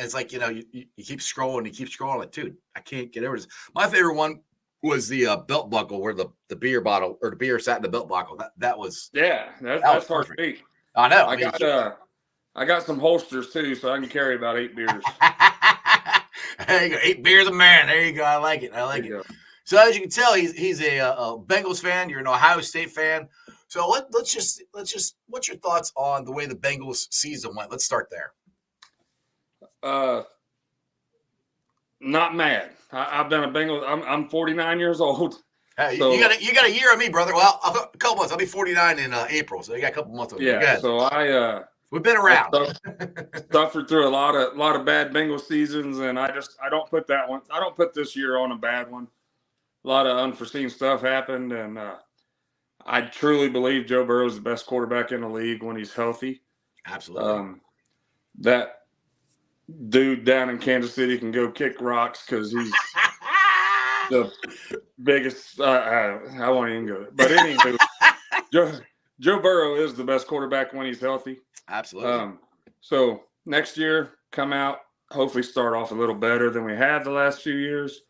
it's like, you keep scrolling, like, dude, I can't get over this. My favorite one was the belt buckle where the beer bottle or the beer sat in the belt buckle. That was that's hard to beat. I know. I got some holsters too, so I can carry about 8 beers. There you go, 8 beers a man. There you go. I like it. Go. So as you can tell, he's a Bengals fan. You're an Ohio State fan. So let's just what's your thoughts on the way the Bengals season went? Let's start there. Not mad. I've been a Bengals. I'm 49 years old. Hey, so, you got a year on me, brother. Well, a couple months. I'll be 49 in April, so you got a couple months on me. Yeah. So we've been around. Suffered through a lot of bad Bengals seasons, and I don't put that one. I don't put this year on a bad one. A lot of unforeseen stuff happened, and I truly believe Joe Burrow is the best quarterback in the league when he's healthy. Absolutely. That dude down in Kansas City can go kick rocks because he's the biggest. I won't even go there. But anyway, Joe Burrow is the best quarterback when he's healthy. Absolutely. So next year, come out, hopefully start off a little better than we had the last few years,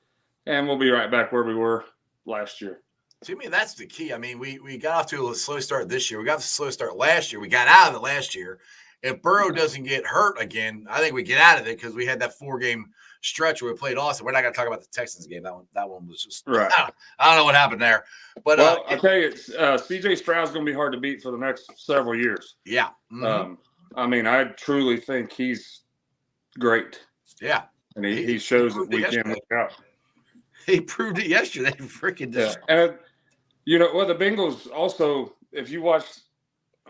and we'll be right back where we were last year. To me, that's the key. I mean, we got off to a slow start this year. We got a slow start last year. We got out of it last year. If Burrow doesn't get hurt again, I think we get out of it because we had that 4-game stretch where we played Austin. We're not going to talk about the Texans game. That one was just right. I don't know what happened there. But I'll tell you, C.J. Stroud's going to be hard to beat for the next several years. Yeah. Mm-hmm. I mean, I truly think he's great. Yeah. And he shows it week in, week out. He proved it yesterday. Freaking And the Bengals also, if you watched,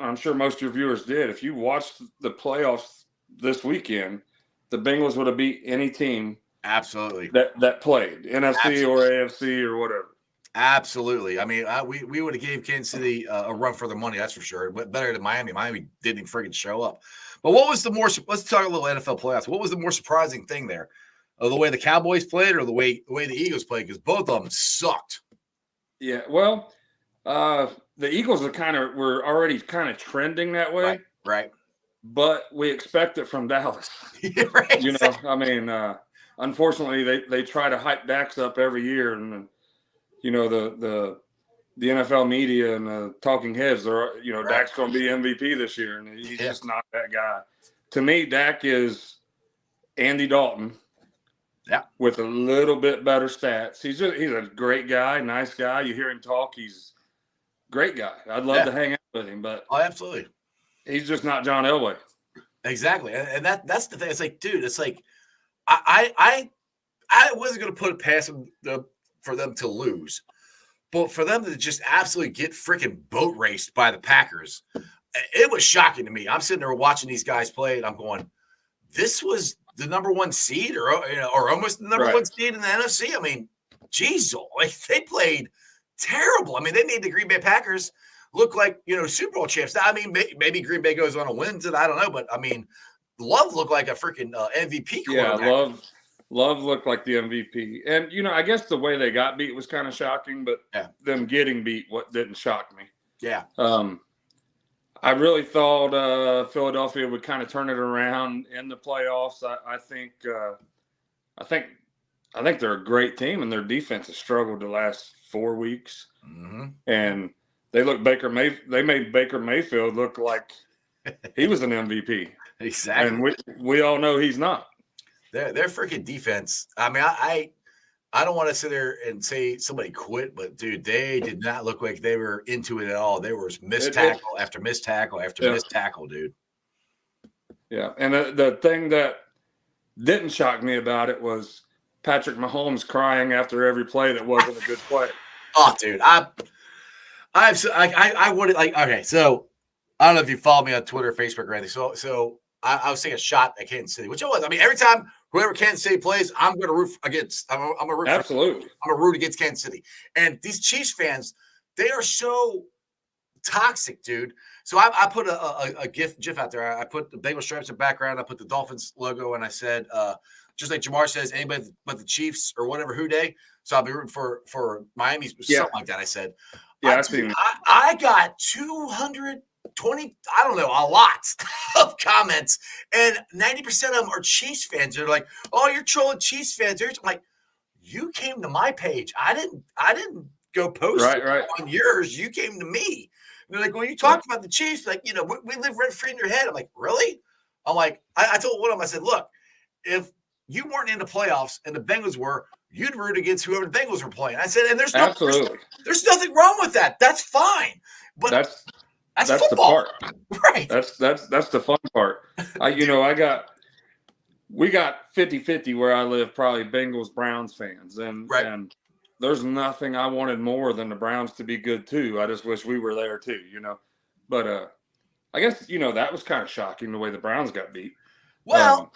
I'm sure most of your viewers did, if you watched the playoffs this weekend, the Bengals would have beat any team absolutely that played, NFC absolutely. Or AFC or whatever. Absolutely. I mean, we would have gave Kansas City a run for their money, that's for sure. But better than Miami. Miami didn't freaking show up. But what was let's talk a little NFL playoffs. What was the more surprising thing there? The way the Cowboys played or the way the Eagles played? Because both of them sucked. Yeah, well, the Eagles were already kind of trending that way. Right. But we expect it from Dallas. Right. I mean, unfortunately, they try to hype Dax up every year, and the NFL media and the talking heads are, right. Dak's going to be MVP this year, and he's just not that guy. To me, Dak is Andy Dalton. Yeah, with a little bit better stats. He's a great guy, nice guy. You hear him talk, he's a great guy. I'd love to hang out with him, but absolutely, he's just not John Elway. Exactly, and that's the thing. It's like, dude, it's like I wasn't going to put it past them for them to lose, but for them to just absolutely get freaking boat raced by the Packers, it was shocking to me. I'm sitting there watching these guys play, and I'm going, this was the number 1 seed or almost the number 1 seed in the NFC. I mean, geez, like they played terrible. I mean, they made the Green Bay Packers look like, Super Bowl champs. I mean, maybe Green Bay goes on and wins it. I don't know. But, I mean, Love looked like a freaking MVP quarterback. Yeah, Love looked like the MVP. And, I guess the way they got beat was kind of shocking, but them getting beat didn't shock me. Yeah. I really thought Philadelphia would kind of turn it around in the playoffs. I think they're a great team, and their defense has struggled the last 4 weeks. Mm-hmm. And they made Baker Mayfield look like he was an MVP. Exactly. And we all know he's not. Their freaking defense. I mean, I don't want to sit there and say somebody quit, but dude, they did not look like they were into it at all. There was missed tackle after missed tackle after missed tackle, dude. Yeah, and the thing that didn't shock me about it was Patrick Mahomes crying after every play that wasn't a good play. Oh, dude, I would like. Okay, so I don't know if you follow me on Twitter, Facebook, or anything. So I was taking a shot at Kansas City, which it was. I mean, every time whoever Kansas City plays, I'm going to root against. I'm a root. Absolutely. I'm a root against Kansas City. And these Chiefs fans, they are so toxic, dude. So I put a GIF out there. I put the Bengal stripes in the background. I put the Dolphins logo, and I said, just like Jamar says, anybody but the Chiefs or whatever, who day. So I'll be rooting for Miami, something like that. I said, yeah, I got 200 20, I don't know, a lot of comments, and 90% of them are Chiefs fans. They're like, "Oh, you're trolling Chiefs fans." I'm like, you came to my page. I didn't go post it Right. on yours. You came to me. And they're like, well, you talked about the Chiefs, like, we live rent free in your head. I'm like, really? I'm like, I told one of them, I said, look, if you weren't in the playoffs and the Bengals were, you'd root against whoever the Bengals were playing. I said, and there's nothing wrong with that. That's fine. But that's football. The part. Right. That's the fun part. We got 50-50 where I live, probably Bengals Browns fans. And there's nothing I wanted more than the Browns to be good too. I just wish we were there too, But I guess, that was kind of shocking the way the Browns got beat. Well,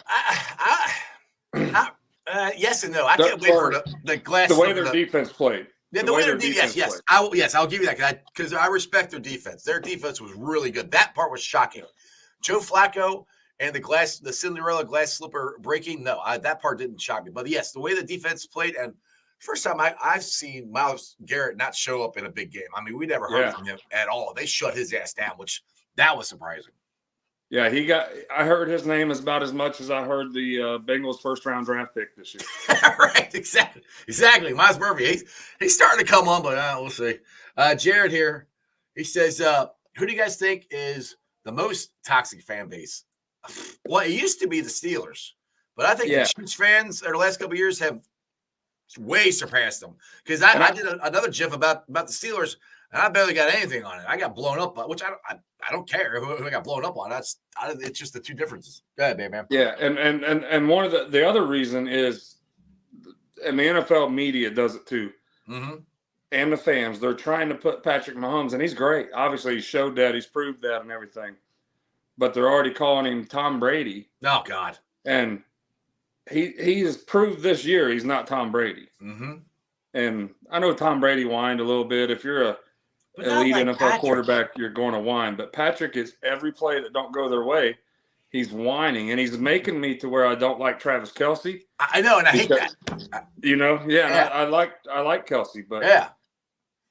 yes and no. I can't wait for the glass. The way their defense played. Yeah, the way their defense played. Yes, I'll give you that because I respect their defense. Their defense was really good. That part was shocking. Joe Flacco and the Cinderella glass slipper breaking. No, that part didn't shock me. But yes, the way the defense played, and first time I've seen Myles Garrett not show up in a big game. I mean, we never heard from him at all. They shut his ass down, which that was surprising. Yeah, I heard his name is about as much as I heard the Bengals first-round draft pick this year. Right, exactly. Miles Murphy, he's starting to come on, but we'll see. Jared here, he says, who do you guys think is the most toxic fan base? Well, it used to be the Steelers, but I think the Chiefs fans over the last couple of years have way surpassed them. Because I did another GIF about the Steelers, and I barely got anything on it. I got blown up, which I don't care who I got blown up on. It's just the two differences. Go ahead, man. Yeah, and one of the other reason is, and the NFL media does it too, and the fans. They're trying to put Patrick Mahomes, and he's great. Obviously, he showed that, he's proved that, and everything. But they're already calling him Tom Brady. Oh God! And he has proved this year he's not Tom Brady. And I know Tom Brady whined a little bit. If you're a elite NFL quarterback, you're going to whine. But Patrick is every play that don't go their way, he's whining, and he's making me to where I don't like Travis Kelce. I know, and I hate that. I like Kelce, but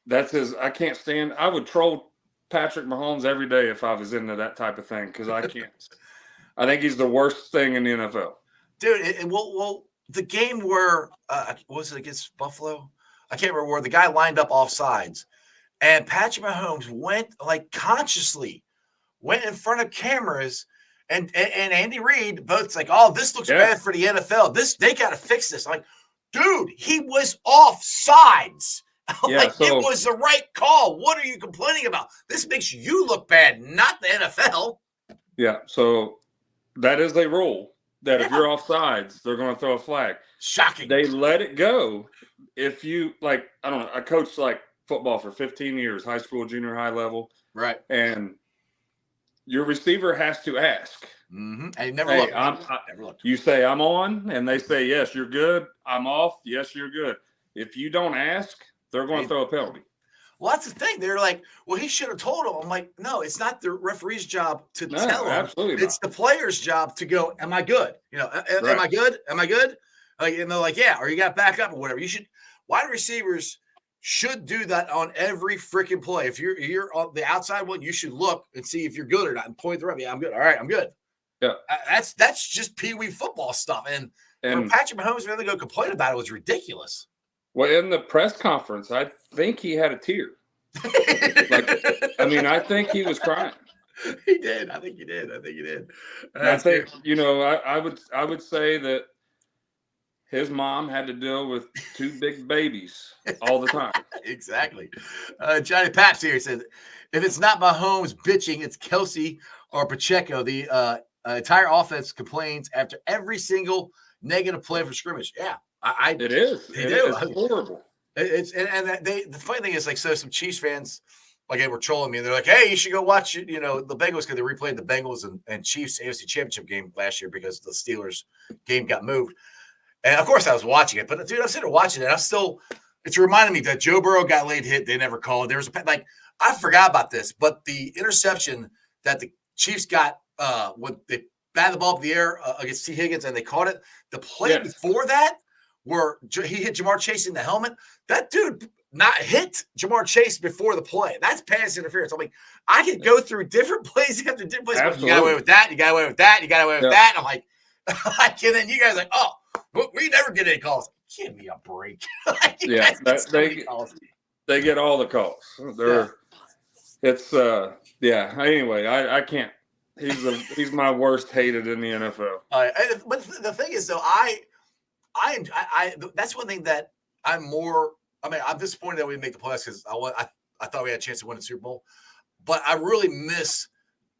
that's his. I can't stand. I would troll Patrick Mahomes every day if I was into that type of thing because I can't. I think he's the worst thing in the NFL, dude. Well, the game where was it against Buffalo? I can't remember where the guy lined up off sides. And Patrick Mahomes consciously went in front of cameras, and Andy Reid both like, oh, this looks bad for the NFL. They got to fix this. I'm like, dude, he was off sides. It was the right call. What are you complaining about? This makes you look bad, not the NFL. Yeah, so that is a rule that if you're off sides, they're going to throw a flag. Shocking. They let it go. If you I don't know, I coached football for 15 years, high school, junior high level. Right. And your receiver has to ask. And he never looked. You say, I'm on, and they say, yes, you're good. I'm off. Yes, you're good. If you don't ask, they're going to throw a penalty. Well, that's the thing. They're like, well, he should have told him. I'm like, no, it's not the referee's job to tell him. Absolutely it's the player's job to go, am I good? Am I good? Am I good? And they're like, yeah, or you got to back up or whatever. Wide receivers should do that on every freaking play. If you're on the outside one, you should look and see if you're good or not and point the ref. Yeah, I'm good. All right, I'm good. Yeah. That's just peewee football stuff. And for Patrick Mahomes to go complain about it was ridiculous. Well, in the press conference, I think he had a tear. I think he was crying. He did. I think he did. I think, I would say that his mom had to deal with two big babies all the time. Exactly. Johnny Paps here says, if it's not Mahomes bitching, it's Kelce or Pacheco. The entire offense complains after every single negative play for scrimmage. Yeah. It is. It's horrible. The funny thing is, some Chiefs fans, they were trolling me, and they're like, "Hey, you should go watch the Bengals because they replayed the Bengals and Chiefs AFC Championship game last year because the Steelers game got moved." And of course, I was watching it, but dude, I'm sitting there watching it. It's reminding me that Joe Burrow got late hit. They never called. There was I forgot about this, but the interception that the Chiefs got when they batted the ball up in the air against T. Higgins and they caught it. The play before that, where he hit Jamar Chase in the helmet, that dude not hit Jamar Chase before the play. That's pass interference. I mean, I could go through different plays after different plays. Absolutely. You got away with that. You got away with that. You got away with Yeah. that. I'm like, and then you guys are like, oh, we never get any calls. Give me a break. Yeah, they get all the calls. Anyway, I can't. He's my worst hated in the NFL. But the thing is, though, that's one thing that I'm more. I mean, I'm disappointed that we didn't make the playoffs because I thought we had a chance to win the Super Bowl, but I really miss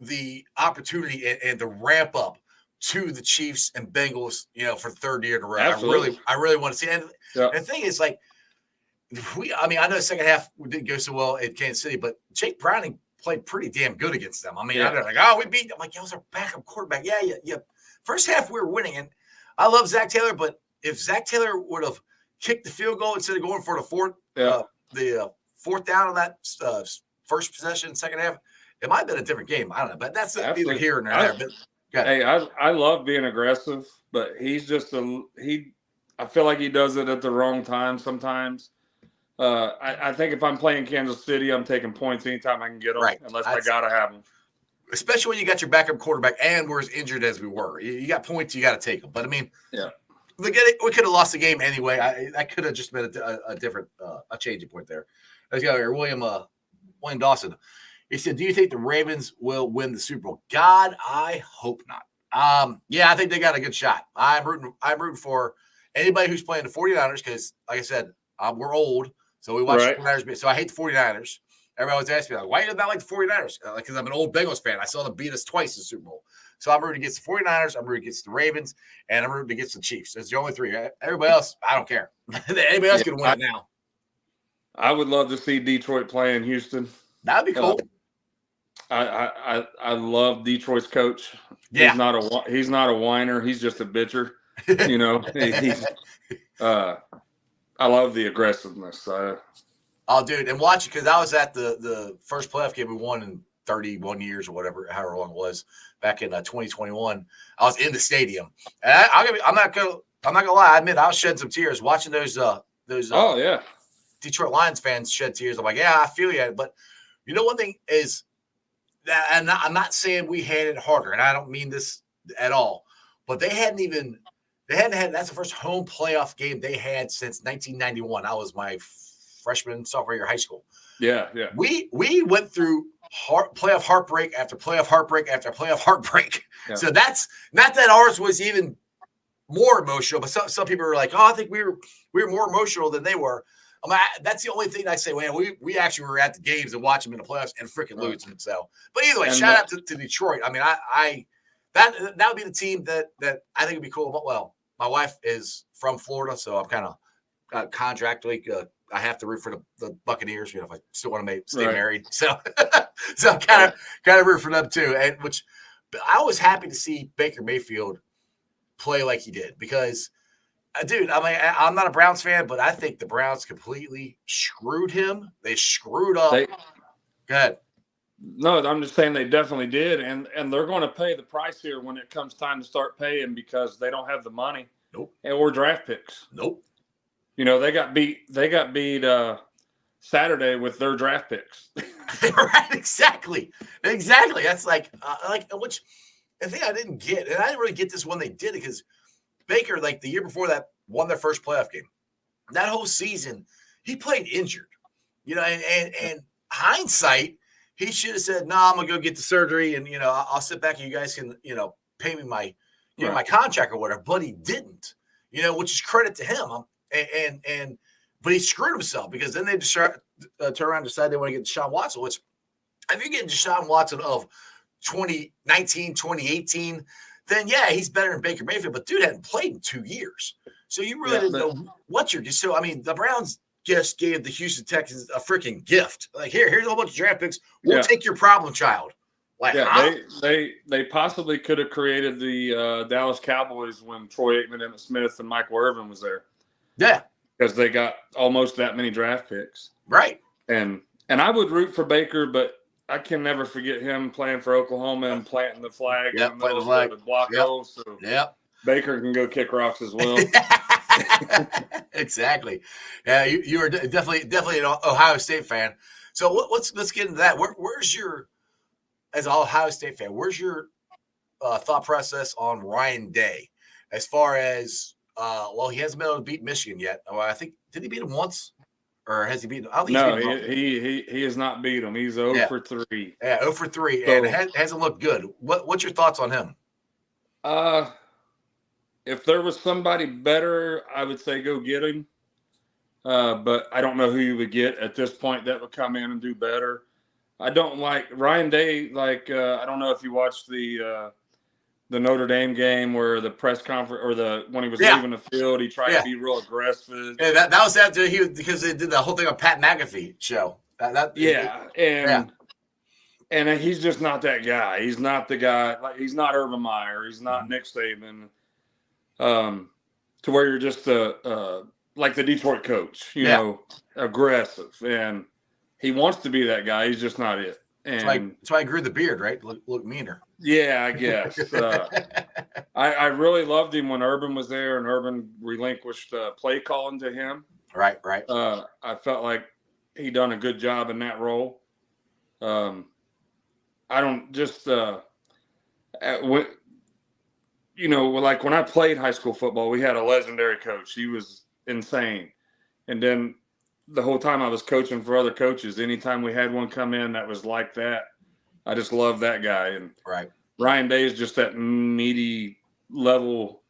the opportunity and the ramp up to the Chiefs and Bengals, for the third year in a row. Absolutely. I really want to see. And the thing is, like, I know the second half didn't go so well at Kansas City, but Jake Browning played pretty damn good against them. I mean, they're like, oh, we beat them. I'm like, that was our backup quarterback. Yeah. First half we were winning, and I love Zach Taylor, but if Zach Taylor would have kicked the field goal instead of going for the fourth down on that first possession, second half, it might have been a different game. I don't know, but that's either here or there. I love being aggressive, but he's just I feel like he does it at the wrong time sometimes. I think if I'm playing Kansas City, I'm taking points anytime I can get them, unless I got to have them. Especially when you got your backup quarterback and we're as injured as we were. You got points, you got to take them. But, I mean, we could have lost the game anyway. That could have just been a different a changing point there. Let's go here. William Dawson. He said, do you think the Ravens will win the Super Bowl? God, I hope not. I think they got a good shot. I'm rooting for anybody who's playing the 49ers because, like I said, we're old, so we watch the 49ers. So I hate the 49ers. Everybody always asks me, like, why do you not like the 49ers? Because I'm an old Bengals fan. I saw them beat us twice in the Super Bowl. So I'm rooting against the 49ers, I'm rooting against the Ravens, and I'm rooting against the Chiefs. That's the only three. Everybody else, I don't care. Anybody else can win it now. I would love to see Detroit play in Houston. That'd be cool. I love Detroit's coach. Yeah. He's not a whiner. He's just a bitcher. I love the aggressiveness. Oh, dude, and watch it because I was at the first playoff game we won in 31 years or whatever, however long it was, back in 2021. I was in the stadium, and I'm not gonna lie. I admit I was shedding some tears watching those Detroit Lions fans shed tears. I'm like, yeah, I feel you. But one thing is that, and I'm not saying we had it harder, and I don't mean this at all, but they hadn't had. That's the first home playoff game they had since 1991. I was my freshman, sophomore year of high school. Yeah. We went through playoff heartbreak after playoff heartbreak after playoff heartbreak. Yeah. So that's not that ours was even more emotional, but some people were like, oh, I think we were more emotional than they were. That's the only thing I say. Man, we actually were at the games and watch them in the playoffs and freaking lose them. So, but either way, shout out to Detroit. I mean, that would be the team that I think would be cool. But my wife is from Florida, so I'm kind of contractually I have to root for the Buccaneers. If I still want to stay married, so I'm kind of root for them too. And which I was happy to see Baker Mayfield play like he did because, dude, I'm not a Browns fan, but I think the Browns completely screwed him. They screwed up. Go ahead. No, I'm just saying they definitely did, and they're going to pay the price here when it comes time to start paying because they don't have the money. Nope. Or draft picks. Nope. They got beat Saturday with their draft picks. Right, exactly. That's like which the thing I didn't get, and I didn't really get this when they did it because Baker, like the year before that, won their first playoff game. That whole season, he played injured. And hindsight, he should have said, "No, I'm gonna go get the surgery, and I'll sit back and you guys can pay me my my contract or whatever." But he didn't. Which is credit to him. But he screwed himself because then they just turn around and decide they want to get Deshaun Watson. Which, if you're getting Deshaun Watson of 2019, 2018, then he's better than Baker Mayfield. But dude hadn't played in 2 years, so you really didn't know what you're. So the Browns just gave the Houston Texans a freaking gift. Like here's a whole bunch of draft picks. We'll take your problem child. They possibly could have created the Dallas Cowboys when Troy Aikman, Emmitt Smith, and Michael Irvin was there. Yeah, because they got almost that many draft picks. Right. And I would root for Baker, but I can never forget him playing for Oklahoma and planting the flag. Yeah, planting the flag. The block goals. So Baker can go kick rocks as well. Exactly. Yeah, you are definitely an Ohio State fan. So let's get into that. Where's your, as an Ohio State fan, where's your thought process on Ryan Day as far as well, he hasn't been able to beat Michigan yet. Oh, I think, did he beat him once, or has he beaten? I don't think No, he's beaten him. he has not beat him. He's 0 Yeah. for 3. Yeah, 0 for 3, So, and hasn't looked good. What's your thoughts on him? If there was somebody better, I would say go get him. But I don't know who you would get at this point that would come in and do better. I don't like Ryan Day. Like I don't know if you watched the Notre Dame game where the press conference or when he was leaving the field, he tried to be real aggressive. Yeah, that was after because they did the whole thing on Pat McAfee show. And he's just not that guy. He's not the guy. Like he's not Urban Meyer. He's not Nick Saban. To where you're just like the Detroit coach, you know, aggressive, and he wants to be that guy. He's just not it. And that's why I grew the beard, right? Look meaner. Yeah, I guess. I really loved him when Urban was there, and Urban relinquished play calling to him. Right. I felt like he done a good job in that role. I don't just like when I played high school football, we had a legendary coach. He was insane. And then the whole time I was coaching for other coaches, anytime we had one come in that was like that, I just loved that guy. And Ryan Day is just that meaty level,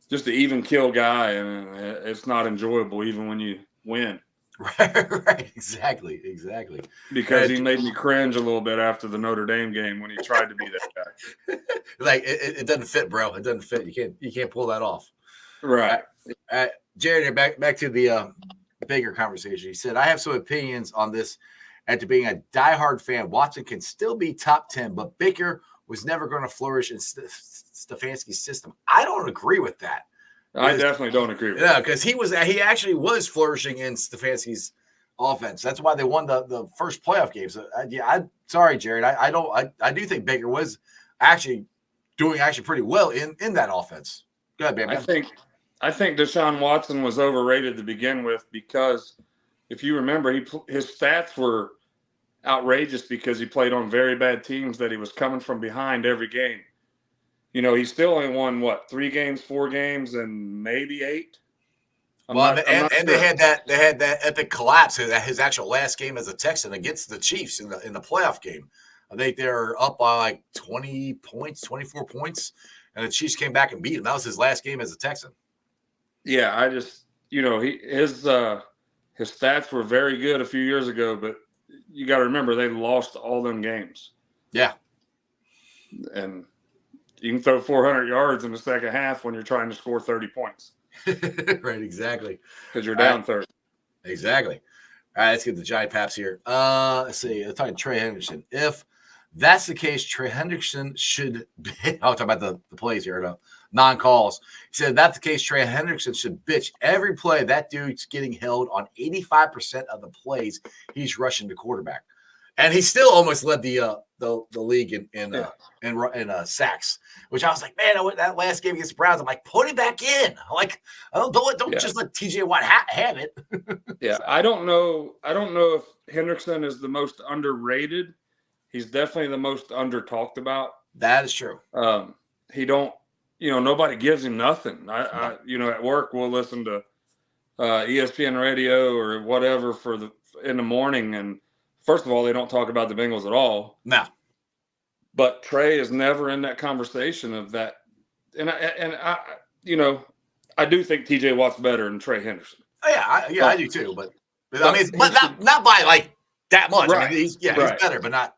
just an even kill guy. And it's not enjoyable even when you win. Right. Exactly. Because he made me cringe a little bit after the Notre Dame game when he tried to be that guy. Like it doesn't fit, bro. It doesn't fit. You can't pull that off. Right. Jared, back to the Baker conversation. He said, I have some opinions on this. After being a diehard fan, Watson can still be top 10, but Baker was never going to flourish in Stefanski's system. I don't agree with that. I definitely don't agree with that. Because he actually was flourishing in Stefanski's offense. That's why they won the first playoff game. So I'm sorry, Jared. I do think Baker was actually doing pretty well in that offense. Go ahead, man. I think Deshaun Watson was overrated to begin with because if you remember, his stats were outrageous because he played on very bad teams that he was coming from behind every game. You know, he still only won 3 games, 4 games, and maybe 8. They had that epic collapse. His actual last game as a Texan against the Chiefs in the playoff game. I think they're up by like 20 points, 24 points, and the Chiefs came back and beat him. That was his last game as a Texan. Yeah, I just his stats were very good a few years ago, but you got to remember they lost all them games. Yeah, and you can throw 400 yards in the second half when you're trying to score 30 points. Right, exactly. Because you're down 30. Exactly. All right, let's get the Giant Paps here. Let's see. Let's talk to Trey Hendrickson. If that's the case, Trey Hendrickson should – I'll talk about the plays here, no non-calls. He said, if that's the case, Trey Hendrickson should bitch every play. That dude's getting held on 85% of the plays he's rushing the quarterback. And he still almost led the league in sacks, which I was like, man, that last game against the Browns, I'm like, put him back in. Like, don't just let TJ Watt have it. Yeah, I don't know if Hendrickson is the most underrated. He's definitely the most under talked about. That is true. Nobody gives him nothing. I at work we'll listen to ESPN radio or whatever in the morning, and first of all, they don't talk about the Bengals at all. No. But Trey is never in that conversation of that. And I do think TJ Watt's better than Trey Hendrickson. Oh, yeah, I do too. But I mean, not by like that much. Right. I mean, he's better, but not.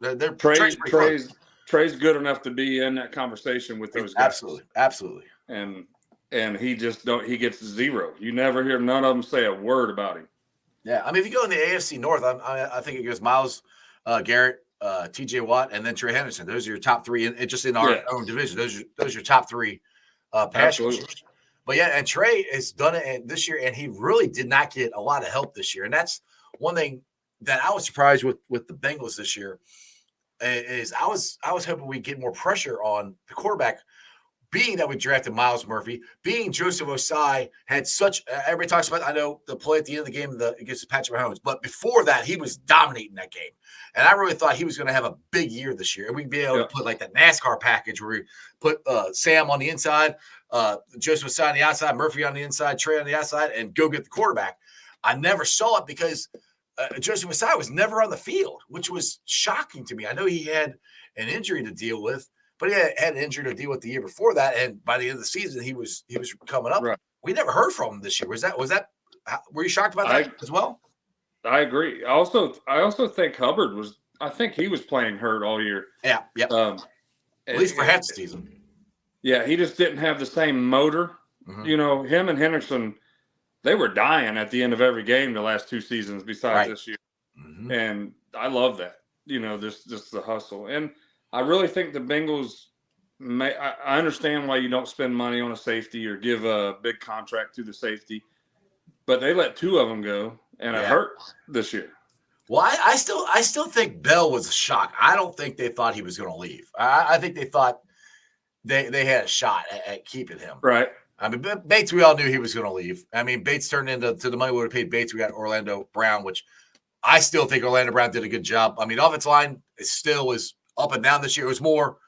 Trey's good enough to be in that conversation with those guys. Absolutely. And he just he gets 0. You never hear none of them say a word about him. Yeah, I mean, if you go in the AFC North, I think it goes Myles Garrett, TJ Watt, and then Trey Hendrickson. Those are your top 3, and just in our own division. Those are your top 3 pass rushers. But yeah, and Trey has done it this year, and he really did not get a lot of help this year. And that's one thing that I was surprised with the Bengals this year. Is I was hoping we'd get more pressure on the quarterback being that we drafted Myles Murphy, being Joseph Osai had such everybody talks about, I know, the play at the end of the game against Patrick Mahomes, but before that, he was dominating that game. And I really thought he was going to have a big year this year. And we'd be able to put like the NASCAR package where we put Sam on the inside, Joseph Osai on the outside, Murphy on the inside, Trey on the outside, and go get the quarterback. I never saw it because Joseph Osai was never on the field, which was shocking to me. I know he had an injury to deal with, but he had an injury to deal with the year before that, and by the end of the season, he was coming up. Right. We never heard from him this year. Was that? Were you shocked about that as well? I agree. I also think Hubbard was. I think he was playing hurt all year. Yeah. Yep. At least for half the season. Yeah, he just didn't have the same motor. Mm-hmm. You know, him and Henderson, they were dying at the end of every game the last 2 seasons besides this year, and I love that. You know, just the hustle. And I really think the Bengals I understand why you don't spend money on a safety or give a big contract to the safety, but they let 2 of them go, and it hurt this year. Well, I still think Bell was a shock. I don't think they thought he was going to leave. I think they thought they had a shot at keeping him. Right. I mean, Bates, we all knew he was going to leave. I mean, Bates turned into the money we would have paid Bates. We got Orlando Brown, which I still think Orlando Brown did a good job. I mean, offensive line still is up and down this year. It was more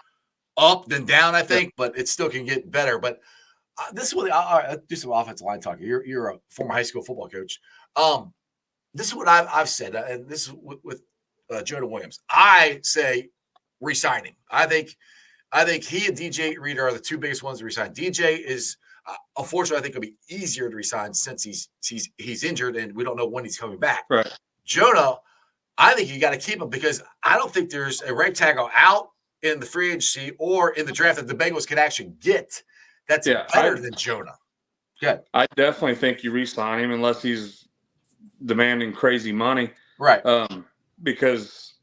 up than down, I think, but it still can get better. But this is what I'll do some offensive line talking. You're a former high school football coach. This is what I've said, and this is with Jonah Williams. I say re-sign him. I think he and DJ Reader are the 2 biggest ones to resign. DJ is unfortunately, I think it'll be easier to resign since he's injured and we don't know when he's coming back. Right. Jonah, I think you got to keep him because I don't think there's a right tackle out in the free agency or in the draft that the Bengals could actually get that's better than Jonah. Good. I definitely think you re-sign him unless he's demanding crazy money. Right. Because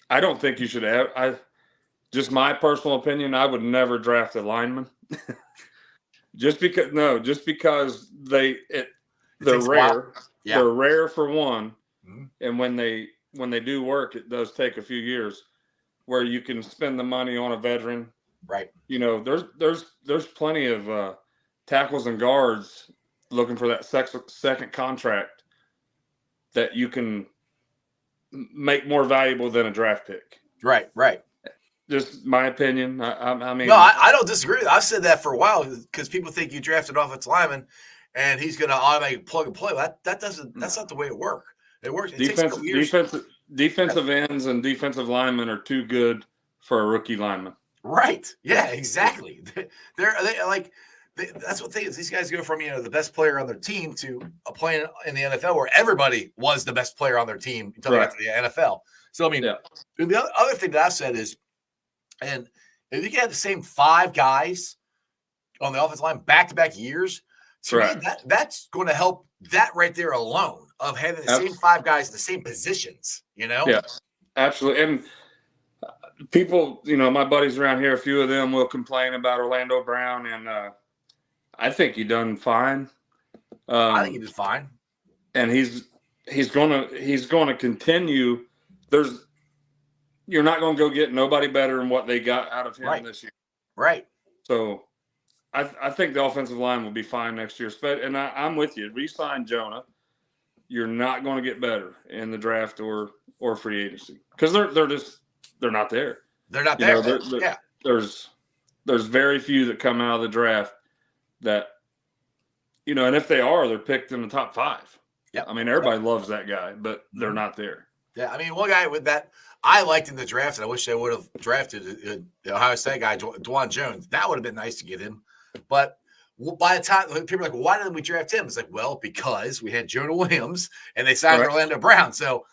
I don't think you should have just my personal opinion, I would never draft a lineman. Just because they're rare. Yeah. They're rare for one. Mm-hmm. And when they do work, it does take a few years where you can spend the money on a veteran. Right. You know, there's plenty of tackles and guards looking for that second contract that you can make more valuable than a draft pick. Right. Just my opinion. I mean, no, I don't disagree. I've said that for a while because people think you drafted offensive lineman and he's going to automatically plug and play. That's not the way it works. It works. Defensive ends and defensive linemen are too good for a rookie lineman. Right. Yeah. Exactly. That's what thing is. These guys go from the best player on their team to playing in the NFL where everybody was the best player on their team until they got to the NFL. So I mean, the other thing that I've said is. And if you had the same 5 guys on the offensive line back-to-back years, to me, that's going to help that right there alone of having the same 5 guys in the same positions, you know? Yeah, absolutely. And people, my buddies around here, a few of them will complain about Orlando Brown, and I think he done fine. I think he did fine. And he's going to continue. You're not going to go get nobody better than what they got out of him this year. Right. So I think the offensive line will be fine next year. And I'm with you. Re-sign Jonah. You're not going to get better in the draft or free agency because they're not there. They're not there. There's very few that come out of the draft that, and if they are, they're picked in the top 5. Yeah. I mean, everybody loves that guy, but they're not there. Yeah. I mean, one guy with that I liked in the draft, and I wish they would have drafted the Ohio State guy, Dwan Jones. That would have been nice to get him. But by the time people are like, well, why didn't we draft him? It's like, well, because we had Jonah Williams and they signed Orlando Brown. So,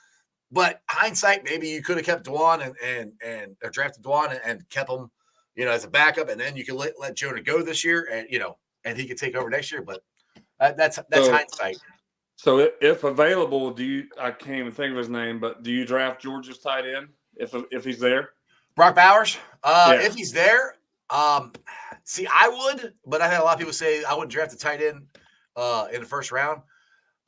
but hindsight, maybe you could have kept Dwan and drafted Dwan and kept him, as a backup, and then you can let Jonah go this year, and and he could take over next year. But that's hindsight. So if available, I can't even think of his name, but do you draft Georgia's tight end if he's there? Brock Bowers? If he's there, see, I would, but I had a lot of people say I wouldn't draft a tight end in the first round.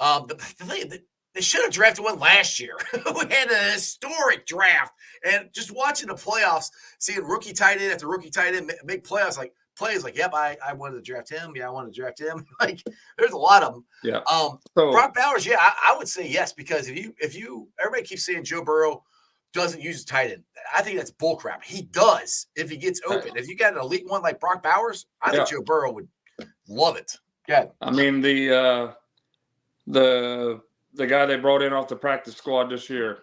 The thing, they should have drafted one last year. We had a historic draft. And just watching the playoffs, seeing rookie tight end after rookie tight end make playoffs, like plays like, yep, I wanted to draft him. Yeah, I wanted to draft him. Like, there's a lot of them. Yeah. So Brock Bowers, yeah, I would say yes, because if you everybody keeps saying Joe Burrow doesn't use a tight end. I think that's bullcrap. He does if he gets open. If you got an elite one like Brock Bowers, I think Joe Burrow would love it. Yeah. I mean, the guy they brought in off the practice squad this year.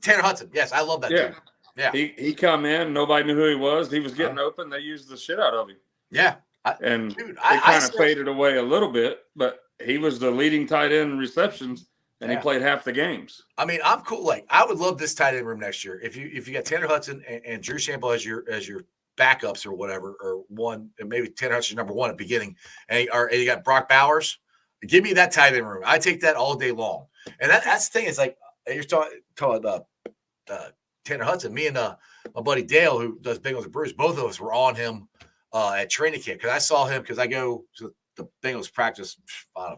Tanner Hudson. Yes, I love that dude. Yeah. He come in, nobody knew who he was. He was getting open. They used the shit out of him. Yeah. It kind of faded away a little bit, but he was the leading tight end in receptions, and he played half the games. I mean, I'm cool. Like, I would love this tight end room next year. If you got Tanner Hudson and Drew Sample as your backups or whatever, or one, and maybe Tanner Hudson number one at the beginning, and you got Brock Bowers, give me that tight end room. I take that all day long. And that's the thing. It's like, you're talking about Tanner Hudson. Me and my buddy Dale, who does Bengals and Brews, both of us were on him at training camp, because I saw him, because I go to the Bengals practice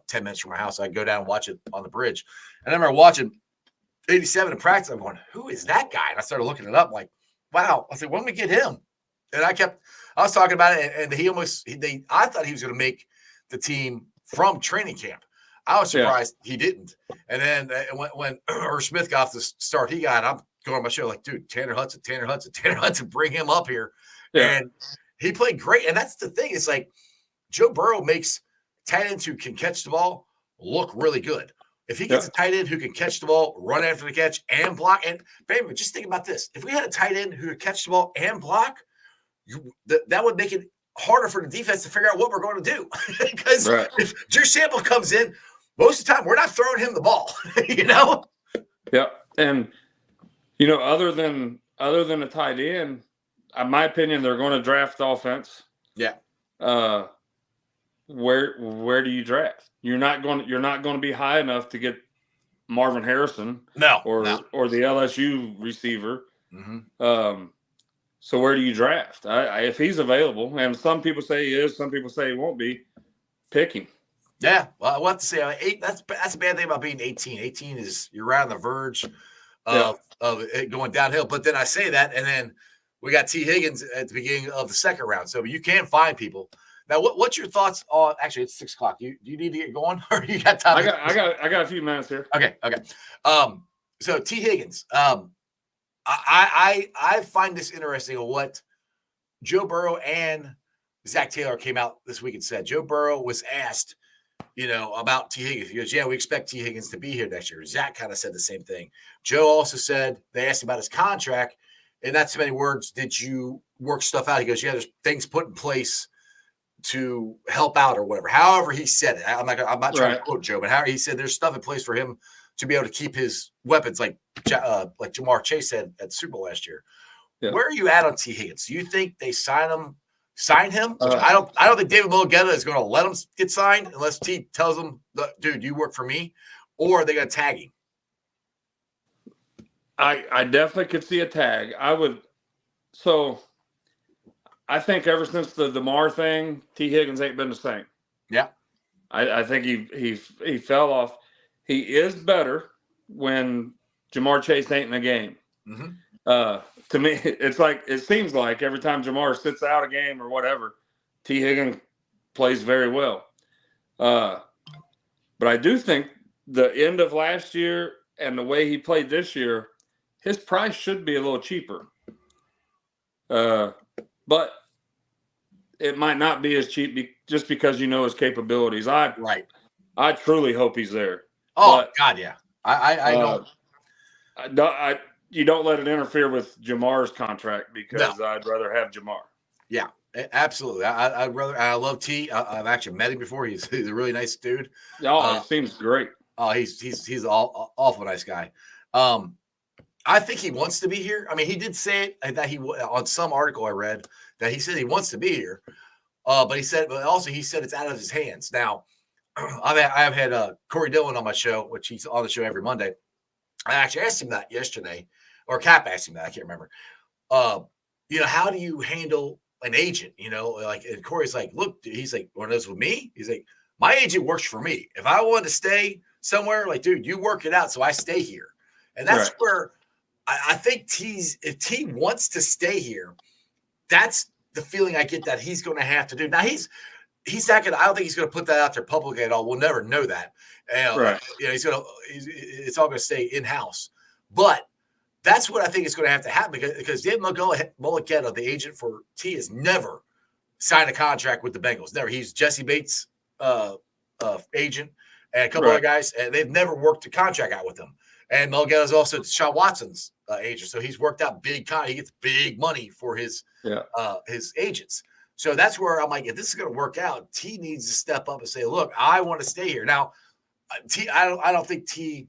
10 minutes from my house. I go down and watch it on the bridge. And I remember watching 87 in practice. I'm going, who is that guy? And I started looking it up. Like, wow. I said, when we get him? And I was talking about it, and I thought he was going to make the team from training camp. I was surprised he didn't. And then when Irv Smith got the start he got, I'm going on my show like, dude, Tanner Hudson, bring him up here. Yeah. And he played great. And that's the thing. It's like Joe Burrow makes tight ends who can catch the ball look really good. If he gets a tight end who can catch the ball, run after the catch, and block, and baby, just think about this. If we had a tight end who could catch the ball and block, that would make it harder for the defense to figure out what we're going to do. Because if Drew Sample comes in, most of the time we're not throwing him the ball, you know? Yeah. And, you know, other than a tight end, in my opinion, they're going to draft offense. Yeah. Where do you draft? You're not going to be high enough to get Marvin Harrison. Or the LSU receiver. Mm-hmm. So where do you draft? If he's available, and some people say he is, some people say he won't be, pick him. Yeah, well, I want to say that's a bad thing about being 18. 18 is you're right on the verge of it going downhill. But then I say that, and then we got T. Higgins at the beginning of the second round, so you can find people. Now, what's your thoughts on? Actually, it's 6 o'clock. Do you need to get going, or you got time? I got a few minutes here. Okay. So T. Higgins. I find this interesting of what Joe Burrow and Zach Taylor came out this week and said. Joe Burrow was asked, about T. Higgins. He goes, yeah, we expect T. Higgins to be here next year. Zach kind of said the same thing. Joe also said, they asked him about his contract, and not so many words, did you work stuff out? He goes, yeah, there's things put in place to help out or whatever. However he said it. I'm not trying to quote Joe, but how he said there's stuff in place for him to be able to keep his weapons, like Jamar Chase said at the Super Bowl last year. Yeah. Where are you at on T. Higgins? Do you think they sign him? I don't think David Mulugeta is going to let him get signed unless T tells him, dude, you work for me, or are they going to tag him? I definitely could see a tag. So I think ever since the DeMar thing, T. Higgins ain't been the same. Yeah. I think he fell off. He is better when Jamar Chase ain't in the game. Mm-hmm. To me, it seems like every time Jamar sits out a game or whatever, T. Higgins plays very well. But I do think the end of last year and the way he played this year, his price should be a little cheaper. But it might not be as cheap just because his capabilities. I truly hope he's there. Oh, God, yeah. I know. You don't let it interfere with Jamar's contract because I'd rather have Jamar. Yeah, absolutely. I love T. I've actually met him before. He's a really nice dude. Oh, he seems great. Oh, he's an awful nice guy. I think he wants to be here. I mean, he did say it that on some article I read that he said he wants to be here. But he said it's out of his hands. Now, I've had Corey Dillon on my show, which he's on the show every Monday. I actually asked him that yesterday, or Cap asked him that. I can't remember. How do you handle an agent? And Corey's like, look, he's like, when it was with me, he's like, my agent works for me. If I wanted to stay somewhere, like, dude, you work it out, so I stay here. And that's where I think if T wants to stay here, that's the feeling I get that he's going to have to do. Now he's not going to. I don't think he's going to put that out there publicly at all. We'll never know that. Right. It's all going to stay in house. But that's what I think is going to have to happen because Dave Mulligetto, the agent for T, has never signed a contract with the Bengals. Never. He's Jesse Bates' agent and a couple other guys, and they've never worked a contract out with them. And Mulligetto is also Deshaun Watson's agent, so he's worked out big. He gets big money for his agents. So that's where I'm like, if this is going to work out, T needs to step up and say, "Look, I want to stay here." Now, I don't think T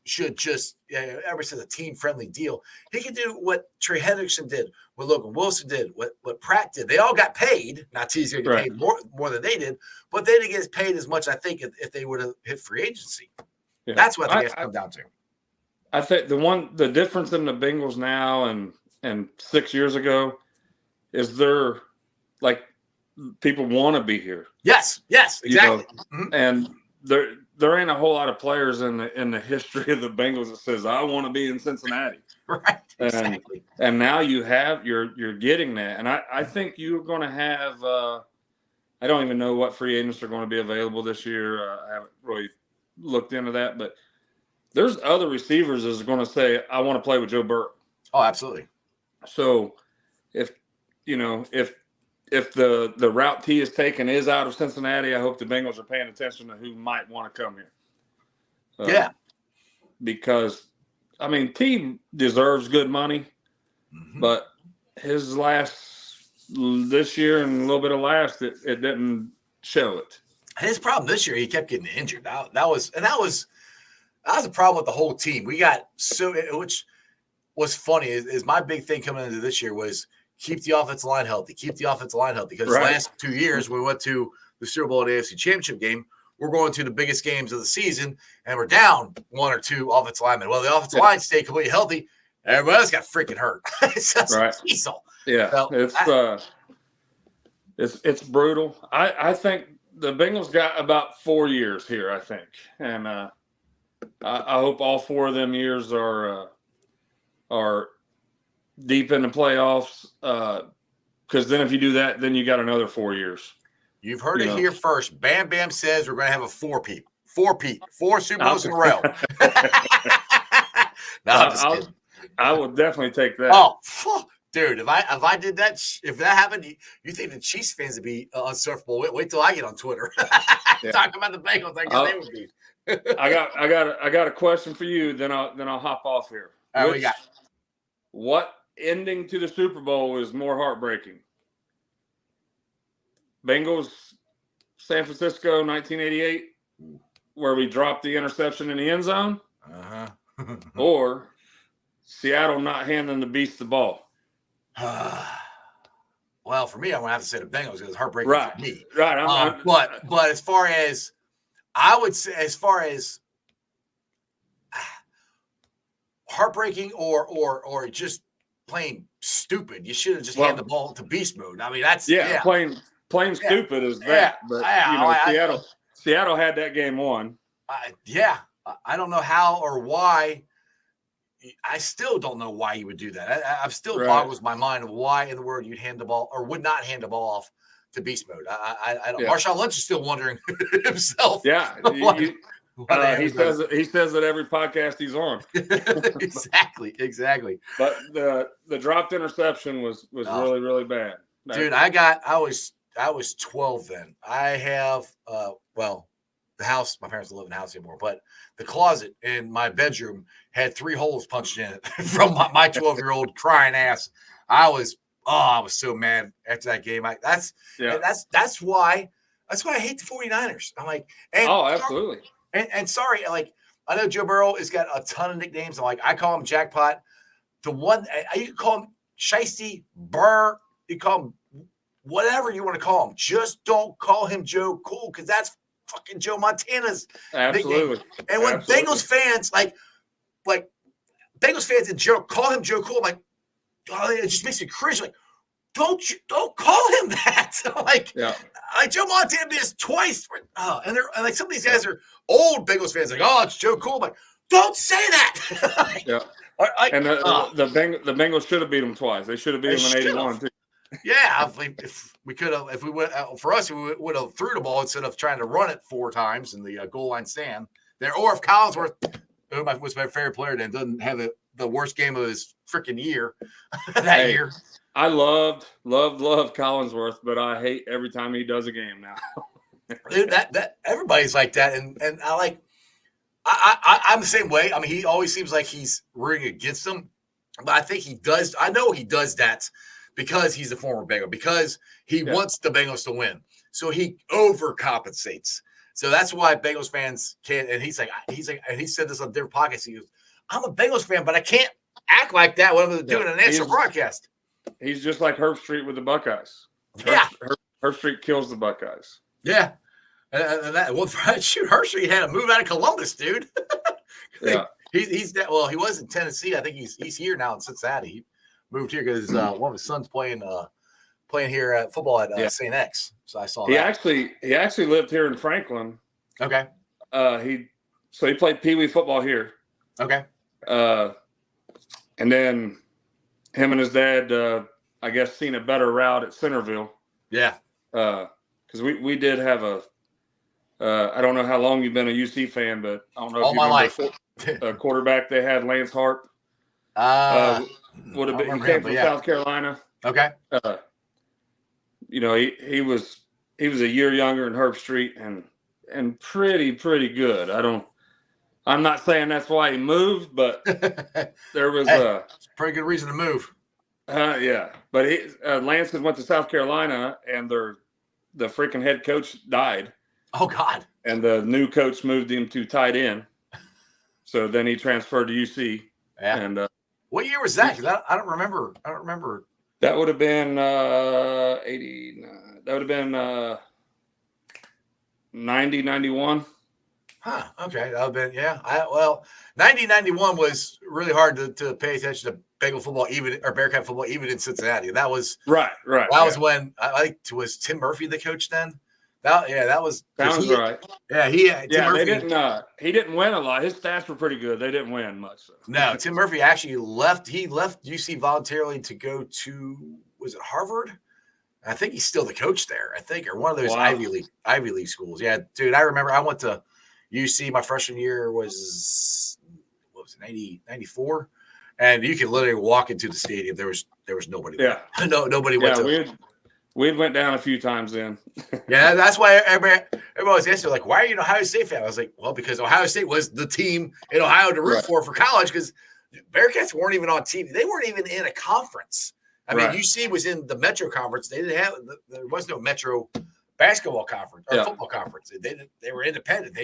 should just ever says a team-friendly deal. He can do what Trey Hendrickson did, what Logan Wilson did, what Pratt did. They all got paid. Now T's going to get paid more than they did, but they didn't get paid as much, I think, if they would have hit free agency. Yeah. That's what I think it's come down to. I think the difference in the Bengals now and 6 years ago is they're like people want to be here. Yes, exactly. And there ain't a whole lot of players in the history of the Bengals that says I want to be in Cincinnati. Right. Exactly. And now you're getting that. And I think you're going to have I don't even know what free agents are going to be available this year. I haven't really looked into that, but there's other receivers that's going to say I want to play with Joe Burrow. Oh, absolutely. So if the route T is taken is out of Cincinnati, I hope the Bengals are paying attention to who might want to come here. Because, I mean, T deserves good money, but his this year and a little bit of last, it didn't show it. His problem this year, he kept getting injured. That was a problem with the whole team. We got which was funny is my big thing coming into this year was keep the offensive line healthy. Keep the offensive line healthy because the last 2 years we went to the Super Bowl and AFC Championship game. We're going to the biggest games of the season, and we're down one or two offensive linemen. Well, the offensive line stayed completely healthy. Everybody else got freaking hurt. It's just diesel. Yeah, so, it's brutal. I think the Bengals got about 4 years here, I think, and I hope all 4 of them years are deep in the playoffs. Because then if you do that, then you got another 4 years. You've heard it here first. Bam Bam says we're going to have a 4-peat. 4 Super Bowls in a row. I will definitely take that. Oh, dude! If I did that, if that happened, you think the Chiefs fans would be unsurfable? Wait till I get on Twitter talking about the Bengals. I guess they would be. I got a question for you. Then I'll hop off here. All right, what ending to the Super Bowl is more heartbreaking? Bengals, San Francisco, 1988, where we dropped the interception in the end zone, or Seattle not handing the Beast the ball. Well, for me, I'm gonna have to say the Bengals because it's heartbreaking for me. Right. But as far as I would say, as far as heartbreaking or just plain stupid, you should have just handed the ball to beast mode. I mean, that's plain stupid is that. But Seattle had that game won. I don't know how or why. I still don't know why you would do that. I'm still boggles my mind of why in the world you'd hand the ball or would not hand the ball off to beast mode. I don't. Marshawn Lynch is still wondering himself. Yeah, he says that every podcast he's on. Exactly. But the dropped interception was really, really bad. Dude, I was 12 then. I have the house, my parents don't live in the house anymore, but the closet in my bedroom had 3 holes punched in it from my 12-year-old crying ass. I was so mad after that game. That's why I hate the 49ers. I'm like, absolutely. And sorry, like I know Joe Burrow has got a ton of nicknames. I'm like, I call him Jackpot. The one you can call him Shiesty, Burr, you call him whatever you want to call him. Just don't call him Joe Cool because that's fucking Joe Montana's absolutely nickname. And when Bengals fans like Bengals fans and Joe call him Joe Cool, I'm like, it just makes me cringe. Like, don't call him that. like Joe Montana did this twice. And like some of these guys are old Bengals fans. Like, it's Joe Cool. I'm like, don't say that. And the Bengals should have beat them twice. They should have beat them in '81 too. Yeah, if we could have, if we would, for us, we would have threw the ball instead of trying to run it 4 times in the goal line stand there. Or if Collinsworth, who was my favorite player, then doesn't have the worst game of his freaking year that year. I loved Collinsworth, but I hate every time he does a game now. Dude, that everybody's like that, and I'm the same way. I mean, he always seems like he's rooting against them, but I think he does. I know he does that because he's a former Bengal, because he wants the Bengals to win. So he overcompensates. So that's why Bengals fans can't. And he's like, and he said this on different podcasts. He goes, "I'm a Bengals fan, but I can't act like that when I'm doing a national broadcast." He's just like Herb Street with the Buckeyes. Herb Street kills the Buckeyes. Yeah. And Herb Street had to move out of Columbus, dude. Yeah. He was in Tennessee. I think he's here now in Cincinnati. He moved here because one of his sons playing here at football at St. X. So I saw that. He actually lived here in Franklin. Okay. He played Pee Wee football here. Okay. And then him and his dad, I guess, seen a better route at Centerville. Yeah. Because we did have I don't know how long you've been a UC fan, but I don't know all if you my remember life. A quarterback they had, Lance Hart. Would have been. He came from South Carolina. Okay. He was a year younger than Herb Street and pretty good. I'm not saying that's why he moved, but there was a pretty good reason to move. Yeah, but Lance had went to South Carolina, and the freaking head coach died. Oh God! And the new coach moved him to tight end. So then he transferred to UC. Yeah. And what year was that? I don't remember. That would have been 89. That would have been 90, 91. Huh. Okay. That would have been 90, 91 was really hard to pay attention to Bengal football, Bearcat football, even in Cincinnati. That was right. That was when I think was Tim Murphy the coach then. That was sounds right. Yeah, Tim Murphy, he didn't win a lot. His stats were pretty good. They didn't win much. So. No, Tim Murphy actually left. He left UC voluntarily to go to, was it Harvard? I think he's still the coach there. I think, or one of those Ivy League schools. Yeah, dude, I remember I went to UC my freshman year was 94, and you could literally walk into the stadium. There was nobody. Yeah, nobody went to. We went down a few times then. Yeah, that's why everybody was asking, like, why are you an Ohio State fan? I was like, well, because Ohio State was the team in Ohio to root for college, because Bearcats weren't even on TV. They weren't even in a conference. I mean, UC was in the Metro Conference. They didn't have – there was no Metro basketball conference or football conference. They were independent.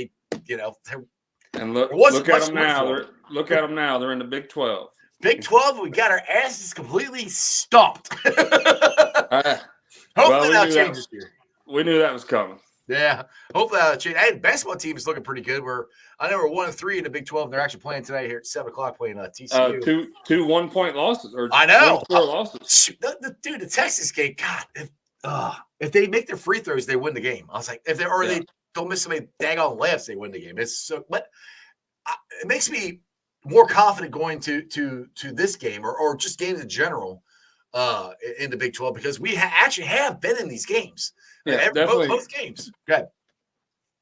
And look at them now. Look at them now. They're in the Big 12. Big 12, we got our asses completely stomped. Hopefully that'll change this year. We knew that was coming. Yeah, hopefully that'll change. Hey, the basketball team is looking pretty good. I know we're 1-3 in the Big 12. They're actually playing tonight here at 7:00 playing TCU. Two 1-point losses. I know. 4 losses. The Texas game. God, if they make their free throws, they win the game. I was like, they don't miss so many daggone layups, they win the game. It's so, but it makes me more confident going to this game or just games in general. In the Big 12, because we actually have been in these games. Yeah, definitely. Both games. Good.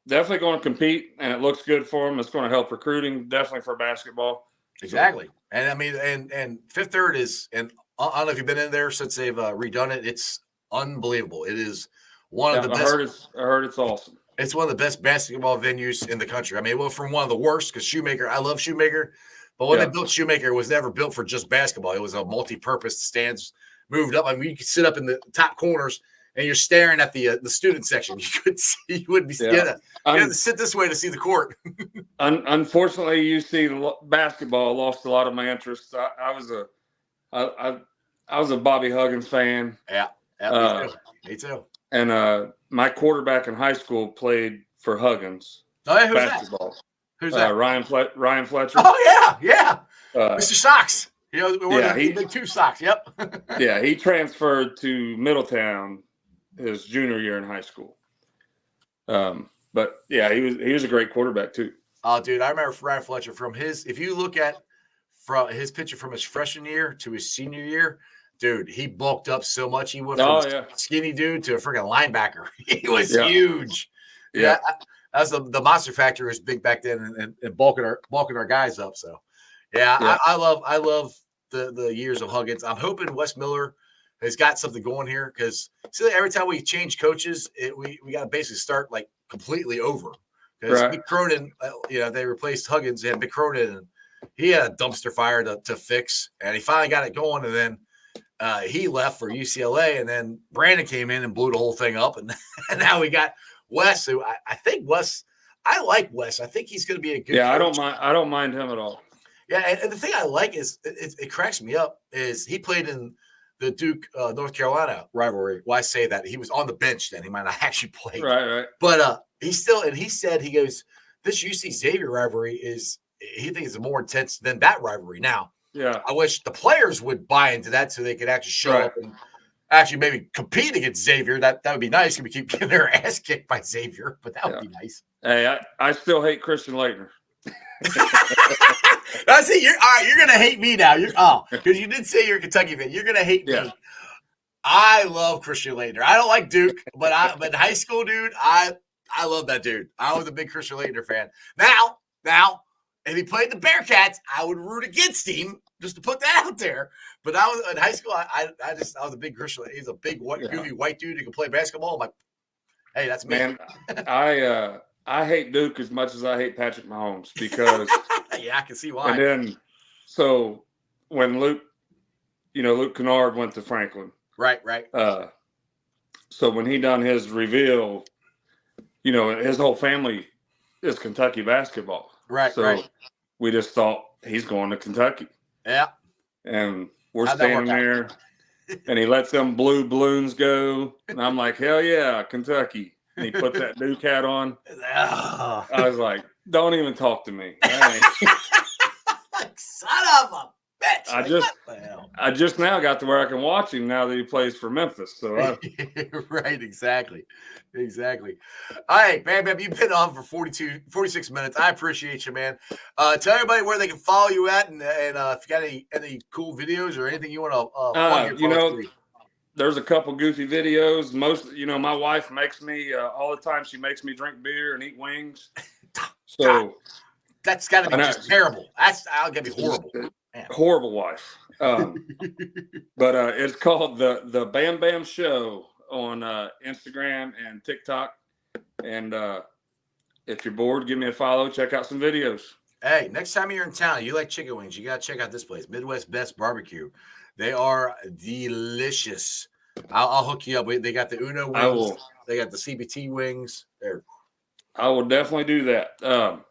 Definitely going to compete, and it looks good for them. It's going to help recruiting, definitely for basketball. Exactly. So. And I mean, and Fifth Third is, and I don't know if you've been in there since they've redone it. It's unbelievable. It is one of the best. I heard it's awesome. It's one of the best basketball venues in the country. I mean, it went from one of the worst, because I love Shoemaker. But when they built Shoemaker, it was never built for just basketball. It was a multi-purpose, stands moved up. I mean, you could sit up in the top corners and you're staring at the student section. You couldn't see. You wouldn't be. You had to sit this way to see the court. Unfortunately, UC basketball lost a lot of my interest. I was a Bobby Huggins fan. Yeah, me too. And my quarterback in high school played for Huggins. Oh, yeah, who's basketball. That? Who's that? Ryan Fletcher. Oh yeah. Mr. Socks. We wore the big 2 socks. Yep. Yeah, he transferred to Middletown his junior year in high school. But yeah, he was a great quarterback too. Oh, dude, I remember Ryan Fletcher from his. If you look at from his picture from his freshman year to his senior year, dude, he bulked up so much. He went from a skinny dude to a freaking linebacker. He was huge. Yeah, that was the monster factor was big back then, and bulking our guys up. So, I love the years of Huggins. I'm hoping Wes Miller has got something going here because every time we change coaches, we got to basically start like completely over. Because Mick Cronin, they replaced Huggins and Mick Cronin, and he had a dumpster fire to fix, and he finally got it going, and then he left for UCLA, and then Brandon came in and blew the whole thing up, and now we got Wes. Who I think Wes, I like Wes. I think he's going to be a good. Yeah, coach. I don't mind him at all. Yeah, and the thing I like is it cracks me up is he played in the Duke North Carolina rivalry. Well, I say that he was on the bench then; he might not actually play. Right. But he said he goes, this UC Xavier rivalry he thinks it's more intense than that rivalry. Now, I wish the players would buy into that so they could actually show up and actually maybe compete against Xavier. That would be nice. We keep getting their ass kicked by Xavier, but that would be nice. Hey, I still hate Christian Laettner. I see. You're all right. You're gonna hate me now. Because you did say you're a Kentucky fan. You're gonna hate me. I love Christian Laettner. I don't like Duke, but in high school, dude, I love that dude. I was a big Christian Laettner fan. Now, if he played the Bearcats, I would root against him just to put that out there. But I was in high school. I was a big Christian. He's a big goofy white dude who can play basketball. I'm like, hey, that's me. Man, I hate Duke as much as I hate Patrick Mahomes because I can see why. And then so when Luke Kennard went to Franklin. Right. So when he done his reveal, his whole family is Kentucky basketball. Right. We just thought he's going to Kentucky. Yeah. And we're standing there and he lets them blue balloons go. And I'm like, hell yeah, Kentucky. And he puts that Duke hat on. I was like, don't even talk to me. Son of a bitch. I just now got to where I can watch him now that he plays for Memphis. So right, exactly. All right, Bam, you've been on for 46 minutes. I appreciate you, man. Tell everybody where they can follow you at, and if you got any cool videos or anything you want to there's a couple goofy videos. Most, my wife makes me all the time. She makes me drink beer and eat wings. So God, that's got to be just terrible. I'll get me horrible. Man. Horrible wife. But it's called the Bam Bam Show on Instagram and TikTok. And if you're bored, give me a follow. Check out some videos. Hey, next time you're in town, you like chicken wings, you got to check out this place, Midwest Best Barbecue. They are delicious. I'll hook you up. They got the Uno wings. They got the CBT wings. I will definitely do that.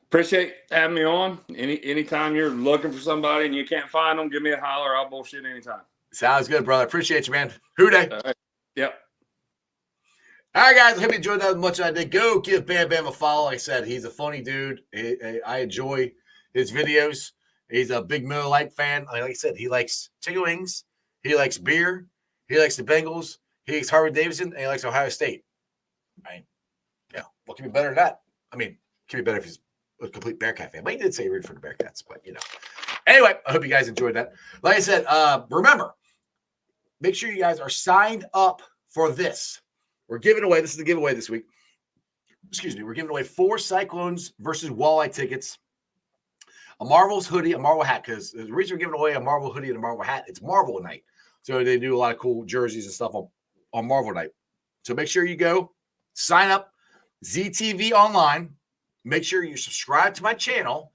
Appreciate having me on. Anytime you're looking for somebody and you can't find them, give me a holler. I'll bullshit anytime. Sounds good, brother. Appreciate you, man. Who day? Right. Yep. All right, guys. I hope you enjoyed that as much as I did. Go give Bam Bam a follow. Like I said, he's a funny dude. I enjoy his videos. He's a big Miller Lite fan. Like I said, he likes chicken wings. He likes beer. He likes the Bengals. He likes Harvard Davidson, and he likes Ohio State. Right? Yeah. What can be better than that? I mean, it can be better if he's a complete Bearcat fan. But he did say he rooted for the Bearcats. But, Anyway, I hope you guys enjoyed that. Like I said, remember, make sure you guys are signed up for this. We're giving away – this is the giveaway this week. Excuse me. We're giving away 4 Cyclones versus Walleye tickets, a Marvel's hoodie, a Marvel hat, because the reason we're giving away a Marvel hoodie and a Marvel hat, it's Marvel night. So they do a lot of cool jerseys and stuff on Marvel night. So make sure you go sign up, ZTV Online. Make sure you subscribe to my channel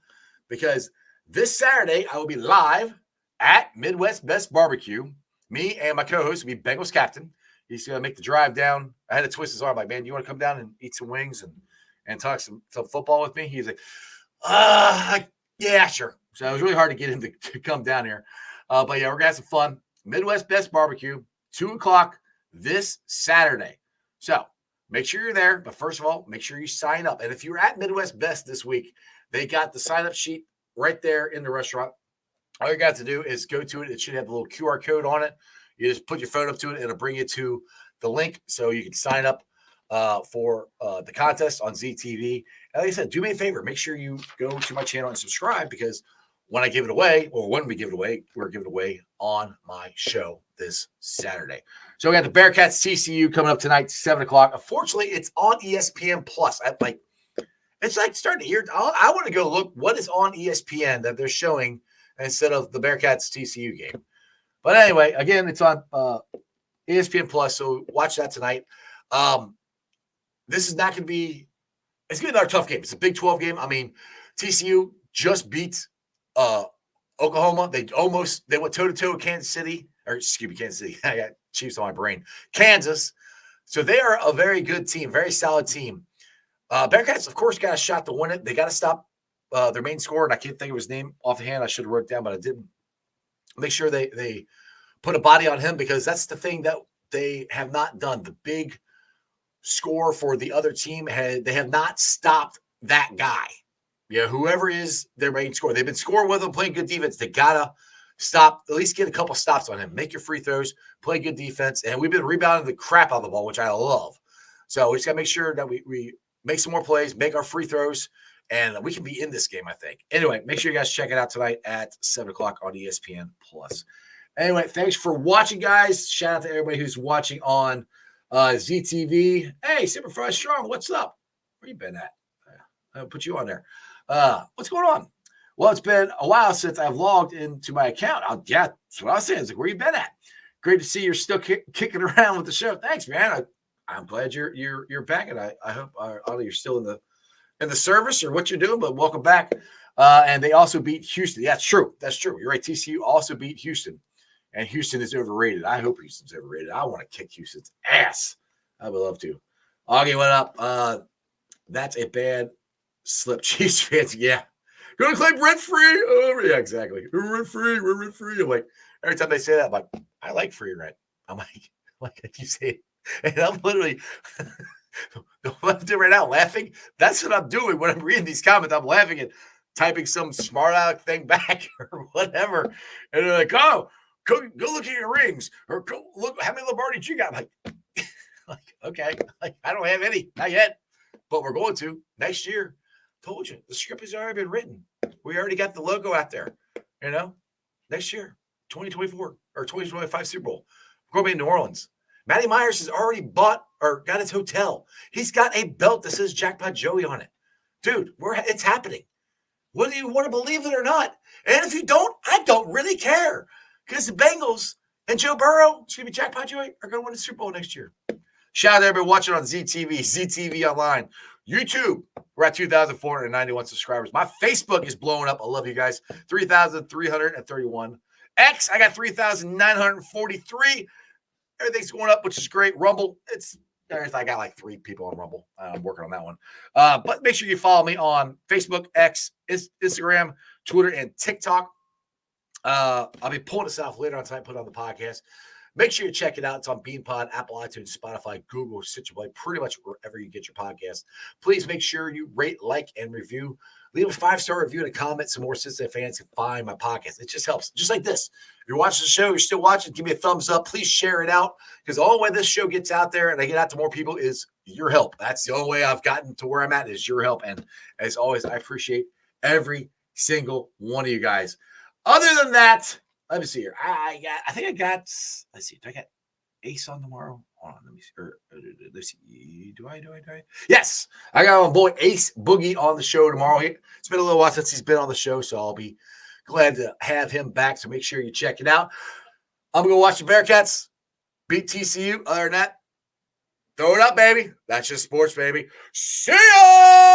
because this Saturday I will be live at Midwest Best Barbecue. Me and my co-host will be Bengals captain. He's going to make the drive down. I had to twist his arm like, man, do you want to come down and eat some wings and talk some football with me? He's like, yeah, sure. So it was really hard to get him to come down here. But yeah, we're going to have some fun. Midwest Best Barbecue, 2 o'clock this Saturday. So make sure you're there. But first of all, make sure you sign up. And if you're at Midwest Best this week, they got the sign-up sheet right there in the restaurant. All you got to do is go to it. It should have a little QR code on it. You just put your phone up to it, and it'll bring you to the link so you can sign up for the contest on ZTV. And like I said, do me a favor. Make sure you go to my channel and subscribe because when I give it away, or when we give it away, we're giving it away on my show this Saturday. So we got the Bearcats TCU coming up tonight, 7 o'clock. Unfortunately, it's on ESPN Plus. It's like starting to hear. I want to go look what is on ESPN that they're showing instead of the Bearcats TCU game. But anyway, again, it's on ESPN Plus, so watch that tonight. This is not going to be – it's going to be another tough game. It's a Big 12 game. I mean, TCU just beat Oklahoma. They went toe-to-toe with Kansas City. Or excuse me, Kansas City. I got Chiefs on my brain. Kansas. So they are a very good team, very solid team. Bearcats, of course, got a shot to win it. They got to stop their main scorer, and I can't think of his name offhand. I should have wrote it down, but I didn't. Make sure they put a body on him because that's the thing that they have not done. The big score for the other team, they have not stopped that guy. Yeah, whoever is their main scorer. They've been scoring with him, playing good defense. They got to stop, at least get a couple stops on him. Make your free throws, play good defense. And we've been rebounding the crap out of the ball, which I love. So we just got to make sure that we make some more plays, make our free throws, and we can be in this game, I think. Anyway, make sure you guys check it out tonight at 7 o'clock on ESPN+. Anyway, thanks for watching, guys. Shout out to everybody who's watching on ZTV. Hey, Superfry Strong, what's up? Where you been at? I'll put you on there. What's going on? Well, it's been a while since I've logged into my account. Yeah, that's what I was saying. It's like, where you been at? Great to see you're still kicking around with the show. Thanks, man. I'm glad you're back, and I hope you're still in the service or what you're doing. But welcome back. And they also beat Houston. Yeah, that's true. That's true. You're right. TCU also beat Houston, and Houston is overrated. I hope Houston's overrated. I want to kick Houston's ass. I would love to. Augie went up. That's a bad slip. Chiefs fans. Yeah. Going to claim rent free. Oh, yeah, exactly. We're rent free. We're rent free. I'm like, every time they say that, I'm like, I like free rent. I'm like I keep saying it. And I'm literally what I'm doing right now, laughing. That's what I'm doing when I'm reading these comments. I'm laughing and typing some smart aleck thing back or whatever. And they're like, oh, go look at your rings or go look how many Lombardi you got. I'm like, okay, like I don't have any, not yet, but we're going to next year. Told you the script has already been written. We already got the logo out there. Next year, 2024 or 2025 Super Bowl. We're going to be in New Orleans. Matty Myers has already bought or got his hotel. He's got a belt that says Jackpot Joey on it. Dude, it's happening. Whether you want to believe it or not. And if you don't, I don't really care. Because the Bengals and Joe Burrow, Jackpot Joey, are going to win the Super Bowl next year. Shout out to everybody watching on ZTV, ZTV Online, YouTube. We're at 2,491 subscribers. My Facebook is blowing up. I love you guys. 3,331. X, I got 3,943. Everything's going up, which is great. Rumble, I got like 3 people on Rumble. I'm working on that one. But make sure you follow me on Facebook, X, Instagram, Twitter, and TikTok. I'll be pulling this off later on tonight, put it on the podcast. Make sure you check it out. It's on BeanPod, Apple iTunes, Spotify, Google, Stitcher Play, pretty much wherever you get your podcast. Please make sure you rate, like, and review. Leave a 5-star review and a comment so more Cincinnati fans can find my podcast. It just helps. Just like this. If you're watching the show, you're still watching, give me a thumbs up. Please share it out because the only way this show gets out there and I get out to more people is your help. That's the only way I've gotten to where I'm at is your help. And as always, I appreciate every single one of you guys. Other than that, let me see here. I got, let's see. Do I got Ace on tomorrow? Hold on. Let me see. Let's see. Do I? Yes. I got my boy Ace Boogie on the show tomorrow. It's been a little while since he's been on the show, so I'll be glad to have him back. So make sure you check it out. I'm going to watch the Bearcats beat TCU. Other than that, throw it up, baby. That's just sports, baby. See ya!